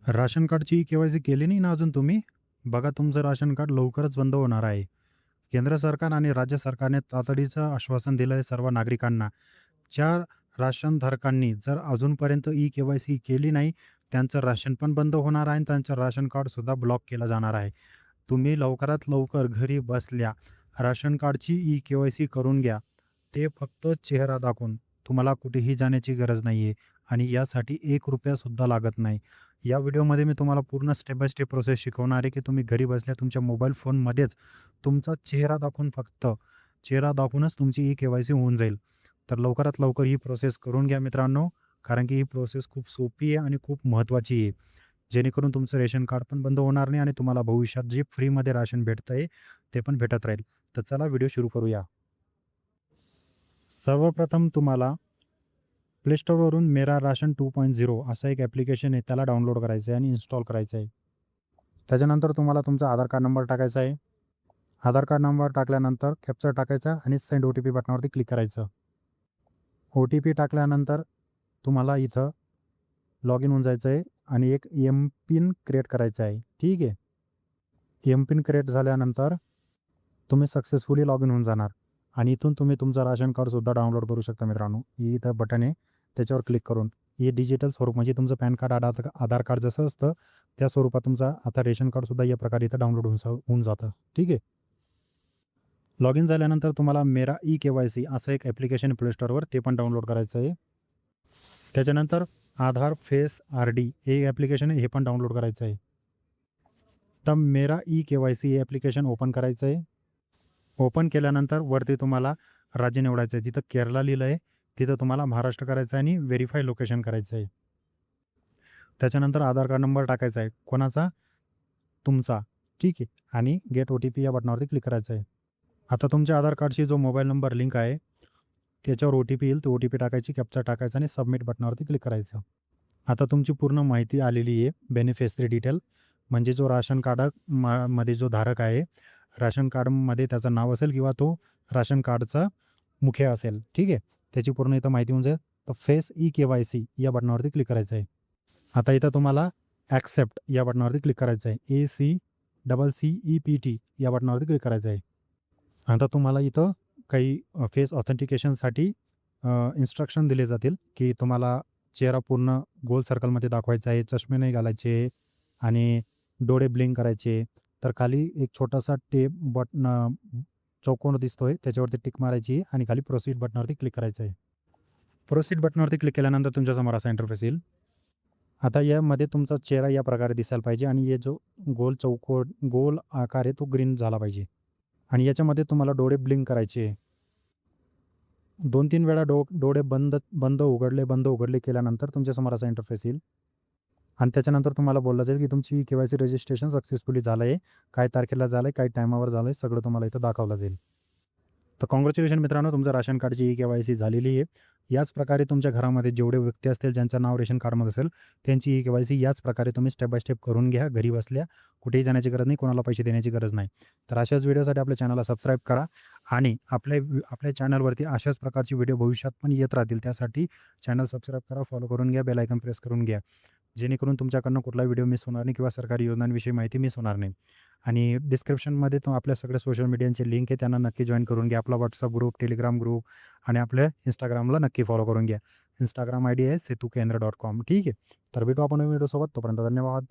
Ration कार्डची KYC केली नाही ना अजून तुम्ही? बघा तुमचं राशन कार्ड लवकरच बंद होणार आहे. केंद्र सरकार आणि राज्य सरकारने तातडीचं आश्वासन दिलं आहे सर्व नागरिकांना. ज्या राशनधारकांनी जर अजूनपर्यंत के-वाय-सी केली नाही, त्यांचं राशन पण बंद होणार आहे आणि त्यांचं राशन कार्डसुद्धा ब्लॉक केलं जाणार आहे. तुम्ही लवकरात लवकर घरी बसल्या राशन कार्डची के-वाय-सी करून घ्या. ते फक्त चेहरा दाखवून. तुम्हाला कुठेही जाण्याची गरज नाही आहे आणि यासाठी ₹1 लागत नाही. या व्हिडिओमध्ये मी तुम्हाला पूर्ण स्टेप बाय स्टेप प्रोसेस शिकवणार आहे, की तुम्ही घरी बसल्या तुमच्या मोबाईल फोनमध्येच तुमचा चेहरा दाखवून फक्त चेहरा दाखवूनच तुमची के-वाय-सी होऊन जाईल. तर लवकरात लवकर ही प्रोसेस करून घ्या मित्रांनो, कारण की ही प्रोसेस खूप सोपी आहे आणि खूप महत्त्वाची आहे. जेणेकरून तुमचं रेशन कार्ड पण बंद होणार नाही आणि तुम्हाला भविष्यात जे फ्रीमध्ये राशन भेटतंय, ते पण भेटत राहील. तर चला व्हिडिओ सुरू करूया. सर्वप्रथम तुम्हाला प्ले स्टोअरवरून मेरा राशन 2.0 असं एक ॲप्लिकेशन आहे, त्याला डाउनलोड करायचं आहे आणि इन्स्टॉल करायचं आहे. त्याच्यानंतर तुम्हाला तुमचा आधार कार्ड नंबर टाकायचा आहे. आधार कार्ड नंबर टाकल्यानंतर कॅप्चा टाकायचा आणि सेंड ओ-टी-पी बटनावरती क्लिक करायचं. ओ-टी-पी टाकल्यानंतर तुम्हाला इथं लॉग इन होऊन जायचं आहे आणि एक एम-पिन क्रिएट करायचा आहे. ठीक आहे. एम-पिन क्रिएट झाल्यानंतर तुम्ही सक्सेसफुली लॉग इन होऊन जाणार आणि इथून तुम्ही तुमचं राशन कार्डसुद्धा डाउनलोड करू शकता मित्रांनो. ही इथं बटन आहे, त्याच्यावर क्लिक करून. हे डिजिटल स्वरूप म्हणजे तुमचं पॅन कार्ड, आधार कार्ड जसं असतं, त्या स्वरूपात तुमचा आता रेशन कार्डसुद्धा या प्रकारे इथं डाउनलोड होऊन जातं. ठीक आहे. लॉग इन झाल्यानंतर तुम्हाला मेरा के-वाय-सी असं एक ॲप्लिकेशन प्ले स्टोअरवर ते पण डाउनलोड करायचं आहे. त्याच्यानंतर आधार फेस आर-डी हे ॲप्लिकेशन आहे, हे पण डाउनलोड करायचं आहे. तर मेरा के-वाय-सी हे ॲप्लिकेशन ओपन करायचं आहे. ओपन केल्यानंतर वरती तुम्हाला राज्य निवडायचं आहे. जिथं केरला लिहिलं आहे, तिथं तुम्हाला महाराष्ट्र करायचं आहे आणि व्हेरिफाय लोकेशन करायचं आहे. त्याच्यानंतर आधार कार्ड नंबर टाकायचा आहे. कोणाचा? तुमचा. ठीक आहे. आणि गेट ओ-टी-पी या बटनावरती क्लिक करायचं आहे. आता तुमच्या आधार कार्डशी जो मोबाईल नंबर लिंक आहे, त्याच्यावर ओ-टी-पी येईल. तो ओ-टी-पी टाकायची, कॅप्चा टाकायचा आणि सबमिट बटनावरती क्लिक करायचं. आता तुमची पूर्ण माहिती आलेली आहे. बेनिफिशरी डिटेल म्हणजे जो राशन कार्ड मध्ये जो धारक आहे, राशन कार्डमध्ये त्याचं नाव असेल किंवा तो राशन कार्डचा मुखिया असेल. ठीक आहे. त्याची पूर्ण इथं माहिती होऊन जाईल. तर फेस के-वाय-सी या बटनावरती क्लिक करायचं आहे. आता इथं तुम्हाला ॲक्सेप्ट या बटनावरती क्लिक करायचं आहे. ACCCEPT या बटनावरती क्लिक करायचं आहे. आता तुम्हाला इथं काही फेस ऑथेंटिकेशनसाठी इन्स्ट्रक्शन दिले जातील, की तुम्हाला चेहरा पूर्ण गोल सर्कलमध्ये दाखवायचा आहे, चष्मे नाही घालायचे आणि डोळे ब्लिंक करायचे. तर खाली एक छोटासा चौकोन दिसतोय, त्याच्यावरती टिक मारायची आणि खाली प्रोसीड बटनावरती क्लिक करायचं आहे. प्रोसीड बटनावरती क्लिक केल्यानंतर तुमच्यासमोर असा इंटरफेस येईल. आता यामध्ये तुमचा चेहरा या प्रकारे दिसायला पाहिजे आणि हे जो गोल आकार आहे तो ग्रीन झाला पाहिजे आणि याच्यामध्ये तुम्हाला डोळे ब्लिंक करायचे. 2-3 वेळा डोळे बंद उघडले केल्यानंतर तुमच्यासमोर असा इंटरफेस येईल आणि त्याच्यानंतर तुम्हाला बोललं जाईल, की तुमची के-वाय-सी रजिस्ट्रेशन सक्सेसफुली झालं आहे. काय तारखेला झालं आहे, काय टायमावर झालं आहे, सगळं तुम्हाला इथं दाखवलं जाईल. तर काँग्रॅच्युलेशन मित्रांनो, तुमचं राशन कार्डची के-वाय-सी झालेली आहे. याच प्रकारे तुमच्या घरामध्ये जेवढे व्यक्ती असतील, ज्यांचं नाव रेशन कार्डमध्ये असेल, त्यांची के-वाय-सी याच प्रकारे तुम्ही स्टेप बाय स्टेप करून घ्या. घरी बसल्या कुठेही जाण्याची गरज नाही, कोणाला पैसे देण्याची गरज नाही. तर अशाच व्हिडिओसाठी आपल्या चॅनलला सबस्क्राईब करा आणि आपल्या चॅनलवरती अशाच प्रकारची व्हिडिओ भविष्यात पण येत राहतील. त्यासाठी चॅनल सबस्क्राईब करा, फॉलो करून घ्या, बेल आयकॉन प्रेस करून घ्या. जेणेकरून तुमच्याकडनं कुठलाही व्हिडिओ मिस होणार नाही किंवा सरकारी योजनांविषयी माहिती मिस होणार नाही. आणि डिस्क्रिप्शनमध्ये तो आपल्या सगळ्या सोशल मीडियाचे लिंक आहे, त्यांना नक्की जॉइन करून घ्या. आपला WhatsApp ग्रुप, टेलिग्राम ग्रुप आणि आपल्या Instagramला नक्की फॉलो करून घ्या. Instagram आयडी आहे setukenद्र.com. ठीक आहे. तर भेटू आपण नवीन व्हिडिओसोबत. तोपर्यंत धन्यवाद.